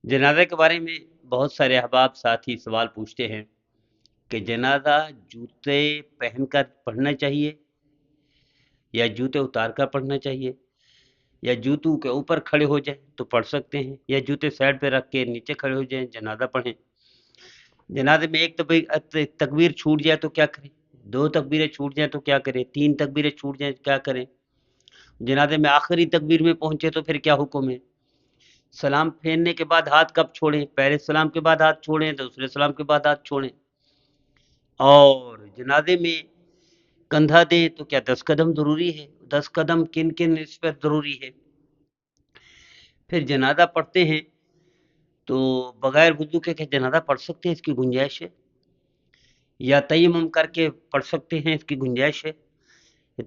جنازے کے بارے میں بہت سارے احباب ساتھی سوال پوچھتے ہیں کہ جنازہ جوتے پہن کر پڑھنا چاہیے یا جوتے اتار کر پڑھنا چاہیے، یا جوتوں کے اوپر کھڑے ہو جائیں تو پڑھ سکتے ہیں، یا جوتے سائڈ پہ رکھ کے نیچے کھڑے ہو جائیں جنازہ پڑھیں۔ جنازے میں ایک تکبیر چھوٹ جائے تو کیا کریں، دو تکبیریں چھوٹ جائیں تو کیا کریں، تین تکبیریں چھوٹ جائیں تو کیا کریں، جنازے میں آخری تکبیر میں پہنچے تو پھر کیا حکم ہے، سلام پھیرنے کے بعد ہاتھ کب چھوڑیں، پہلے سلام کے بعد ہاتھ چھوڑیں، دوسرے سلام کے بعد ہاتھ چھوڑیں، اور جنازے میں کندھا دیں تو کیا 10 قدم ضروری ہے، 10 قدم کن کن نسبت ضروری ہے۔ پھر جنازہ پڑھتے ہیں تو بغیر وضو کے کیا جنازہ پڑھ سکتے ہیں، اس کی گنجائش ہے، یا تیمم کر کے پڑھ سکتے ہیں، اس کی گنجائش ہے،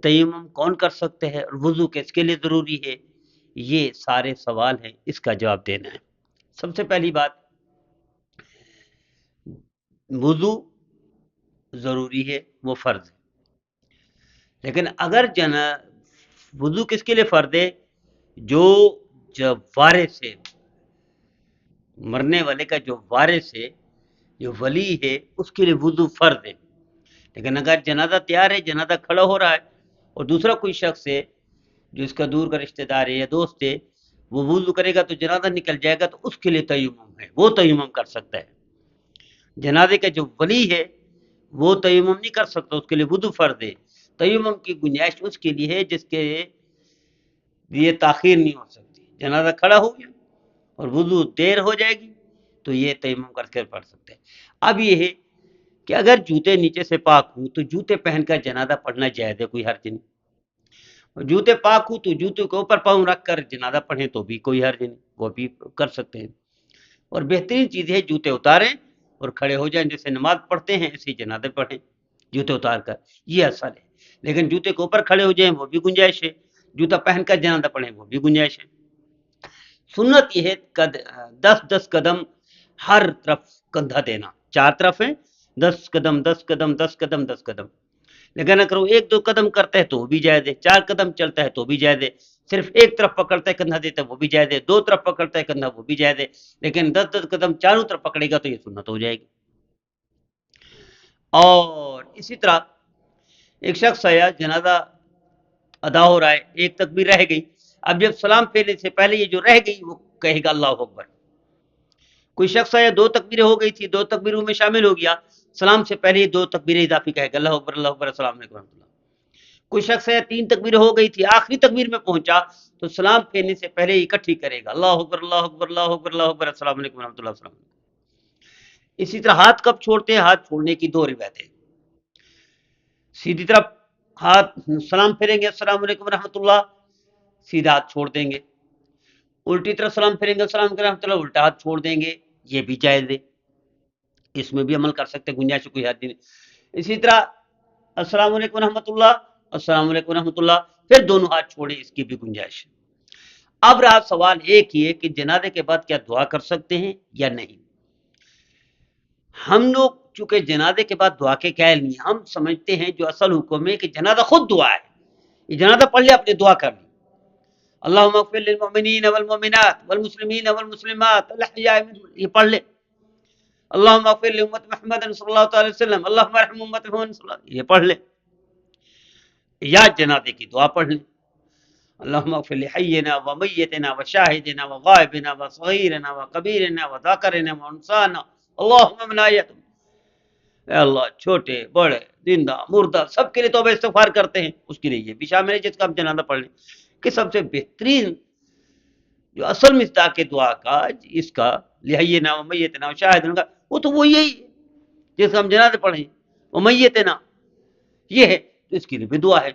تیمم کون کر سکتے ہیں اور وضو کس کے لیے ضروری ہے، یہ سارے سوال ہیں، اس کا جواب دینا ہے۔ سب سے پہلی بات، وضو ضروری ہے، وہ فرض ہے، لیکن اگر وضو کس کے لیے فرض ہے، جو جب وارث ہے، مرنے والے کا جو وارث ہے، جو ولی ہے، اس کے لیے وضو فرض ہے۔ لیکن اگر جنازہ تیار ہے، جنازہ کھڑا ہو رہا ہے، اور دوسرا کوئی شخص ہے جو اس کا دور کا رشتہ دار ہے یا دوست ہے، وہ وضو کرے گا تو جنازہ نکل جائے گا، تو اس کے لیے تیمم ہے، وہ تیمم کر سکتا ہے۔ جنازے کا جو ولی ہے وہ تیمم نہیں کر سکتا، اس کے لیے وضو فرض ہے۔ تیمم کی گنجائش اس کے لیے ہے جس کے لیے تاخیر نہیں ہو سکتی، جنازہ کھڑا ہو گیا اور وضو دیر ہو جائے گی تو یہ تیمم کر کے پڑھ سکتے ہیں۔ اب یہ ہے کہ اگر جوتے نیچے سے پاک ہوں تو جوتے پہن کر جنازہ پڑھنا جائز ہے، کوئی حرج نہیں، اور جوتے پاک ہوں تو جوتے کے اوپر پاؤں رکھ کر جنازہ پڑھیں تو بھی کوئی حرج نہیں، وہ بھی کر سکتے ہیں۔ اور بہترین چیز ہے جوتے اتاریں اور کھڑے ہو جائیں، جیسے نماز پڑھتے ہیں اسی جنازے پڑھیں جوتے اتار کر، یہ اصل ہے۔ لیکن جوتے کے اوپر کھڑے ہو جائیں وہ بھی گنجائش ہے، جوتا پہن کر جنازہ پڑھیں وہ بھی گنجائش ہے۔ سنت یہ ہے 10 قدم ہر طرف کندھا دینا، 4 طرف ہیں، 10 قدم 10 قدم 10 قدم 10 قدم، لیکن اگر وہ 1-2 قدم کرتا ہے تو وہ بھی جائز ہے، 4 قدم چلتا ہے تو بھی جائز ہے، صرف ایک طرف پکڑتا ہے کندھا دیتا ہے وہ بھی جائز ہے، 2 طرف پکڑتا ہے کندھا وہ بھی جائز ہے، لیکن 10 قدم چاروں طرف پکڑے گا تو یہ سنت ہو جائے گی۔ اور اسی طرح ایک شخص آیا، جنازہ ادا ہو رہا ہے، ایک تکبیر رہ گئی، اب جب سلام پھیرنے سے پہلے یہ جو رہ گئی وہ کہے گا اللہ اکبر۔ کوئی شخص آیا، 2 تکبیریں ہو گئی تھی، 2 تکبیروں میں شامل ہو گیا، سلام سے پہلے 2 تکبیریں اضافی کہے گا اللہ اکبر اللہ اکبر السلام علیکم ورحمۃ اللہ۔ کوئی شخص ہے 3 تکبیریں ہو گئی تھی، آخری تکبیر میں پہنچا تو سلام پھیرنے سے پہلے اکٹھی کرے گا اللہ اکبر اللہ اکبر اللہ اکبر اللہ اکبر السلام علیکم ورحمۃ اللہ السلام علیکم۔ اسی طرح ہاتھ کب چھوڑتے ہیں، ہاتھ چھوڑنے کی 2 روایتیں، سیدھی طرف ہاتھ سلام پھیریں گے السلام علیکم ورحمۃ اللہ، سیدھا ہاتھ چھوڑ دیں گے، الٹی طرف سلام پھیریں گے السلام علیکم ورحمۃ اللہ، الٹا ہاتھ چھوڑ دیں گے، یہ بھی جائز ہے، اس میں بھی عمل کر سکتے ہیں، گنجائش کوئی حد نہیں۔ اسی طرح السلام علیکم ورحمۃ اللہ، السلام علیکم ورحمۃ اللہ، پھر دونوں ہاتھ چھوڑیں، اس کی بھی گنجائش ہے۔ اب رہا سوال ایک ہی ہے کہ جنازے کے بعد کیا دعا کر سکتے ہیں یا نہیں۔ ہم لوگ چونکہ جنازے کے بعد دعا کے قائل نہیں، ہم سمجھتے ہیں جو اصل حکم ہے کہ جنازہ خود دعا ہے، یہ جنازہ پڑھ لے اپنے دعا کر لی، اللہم اغفر للمؤمنین والمؤمنات والمسلمین والمسلمات الاحیاء منهم، یہ پڑھ لے، اللہم اغفر لامت محمد صلی اللہ تعالی وسلم اللہم ارحم امت محمد صلی اللہ علیہ وسلم، یہ پڑھ لے، یا جنازے کی دعا پڑھ لیں، اللہم اغفر لحینا ومیتنا وشاہدنا وغائبنا وصغیرنا وکبیرنا وذاکرنا وانسانا اللہم من آیتم، اے اللہ چھوٹے بڑے زندہ مردہ سب کے لیے توبہ استغفار کرتے ہیں، اس کے لیے یہ بھی شامل ہے جس کا ہم جنازہ پڑھ لیں، کہ سب سے بہترین جو اصل مصداق دعا کا اس کا لحینا ومیتنا وشاہدنا کا، وہ تو وہ یہی ہے جس کا ہم جنازہ پڑھیں، ومیتنا یہ ہے، تو اس کے لیے بھی دعا ہے۔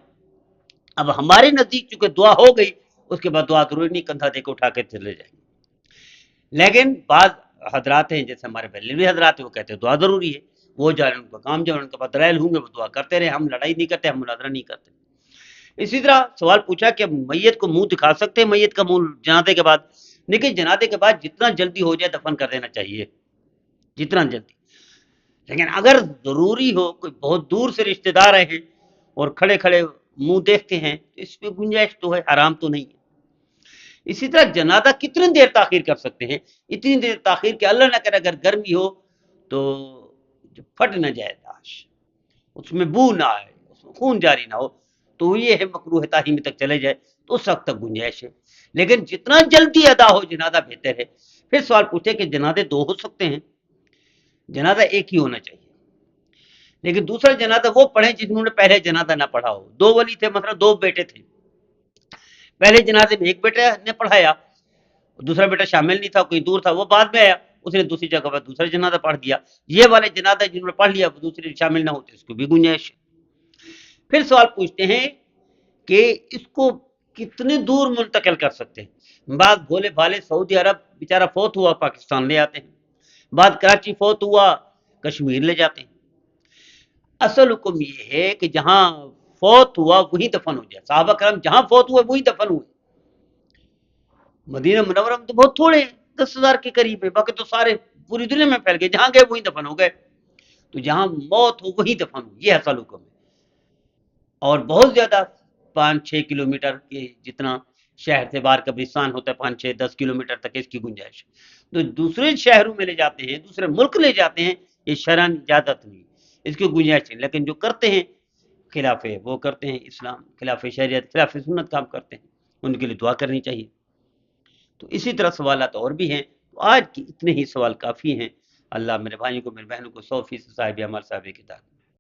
اب ہمارے نزدیک چونکہ دعا ہو گئی، اس کے بعد دعا ضروری نہیں، کندھا دے کے اٹھا کے چلے جائیں گے، لیکن بعض حضرات ہیں جیسے ہمارے بریلوی حضرات ہیں، وہ کہتے ہیں دعا ضروری ہے، وہ جائے ان کا کام، جب ان کے پاس دلائل ہوں گے وہ دعا کرتے رہے، ہم لڑائی نہیں کرتے، ہم مناظرہ نہیں کرتے۔ اسی طرح سوال پوچھا کہ میت کو منہ دکھا سکتے ہیں، میت کا منہ جنازے کے بعد؟ لیکن جنازے کے بعد جتنا جلدی ہو جائے دفن کر دینا چاہیے، جتنا جلدی، لیکن اگر ضروری ہو، کوئی بہت دور سے رشتہ دار آئے ہیں اور کھڑے کھڑے منہ دیکھتے ہیں تو اس میں گنجائش تو ہے، حرام تو نہیں ہے۔ اسی طرح جنازہ کتنی دیر تاخیر کر سکتے ہیں؟ اتنی دیر تاخیر کہ اللہ نہ کرے اگر گرمی ہو تو پھٹ نہ جائے لاش، اس میں بو نہ آئے، اس میں خون جاری نہ ہو، تو یہ ہے مکروہ تحریمی تک چلے جائے تو اس وقت تک گنجائش ہے۔ لیکن جتنا جلدی ادا ہو جنازہ بہتر ہے۔ پھر سوال پوچھے کہ جنازے دو ہو سکتے ہیں؟ جنازہ ایک ہی ہونا چاہیے، لیکن دوسرا جنازہ وہ پڑھیں جنہوں نے پہلے جنازہ نہ پڑھا ہو۔ دو ولی تھے، مثلا دو بیٹے تھے، پہلے جنازے میں ایک بیٹے نے پڑھایا، دوسرا بیٹا شامل نہیں تھا، کوئی دور تھا، وہ بعد میں آیا، اس نے دوسری جگہ پر دوسرا جنازہ پڑھ دیا۔ یہ والے جنازہ جنہوں نے پڑھ لیا وہ دوسرے شامل نہ ہوتے، اس کو بھی گنجائش ہے۔ پھر سوال پوچھتے ہیں کہ اس کو کتنے دور منتقل کر سکتے ہیں؟ بعض بھولے بھالے سعودی عرب بیچارہ فوت ہوا پاکستان لے آتے ہیں، بعد کراچی فوت ہوا کشمیر لے جاتے ہیں۔ اصل حکم یہ ہے کہ جہاں فوت ہوا وہی دفن ہو جائے۔ صحابہ کرام جہاں فوت ہوئے وہی دفن ہوئے۔ مدینہ منورہ میں تو بہت تھوڑے ہیں، 10,000 کے قریب ہے، باقی تو سارے پوری دنیا میں پھیل گئے، جہاں گئے وہیں دفن ہو گئے۔ تو جہاں موت ہو وہیں دفن ہو، یہ اصل حکم ہے۔ اور بہت زیادہ 5-6 کلومیٹر کے جتنا شہر سے باہر قبرستان ہوتا ہے، 5-6-10 کلومیٹر تک اس کی گنجائش ہے۔ تو دوسرے شہروں میں لے جاتے ہیں، دوسرے ملک لے جاتے ہیں، یہ شرعاً اجازت نہیں، اس کی گنجائش نہیں۔ لیکن جو کرتے ہیں خلاف وہ کرتے ہیں اسلام، خلاف شریعت، خلاف سنت کام کرتے ہیں، ان کے لیے دعا کرنی چاہیے۔ تو اسی طرح سوالات اور بھی ہیں، تو آج کی اتنے ہی سوال کافی ہیں۔ اللہ میرے بھائیوں کو، میرے بہنوں کو 100% صاحب عمل صاحب کتاب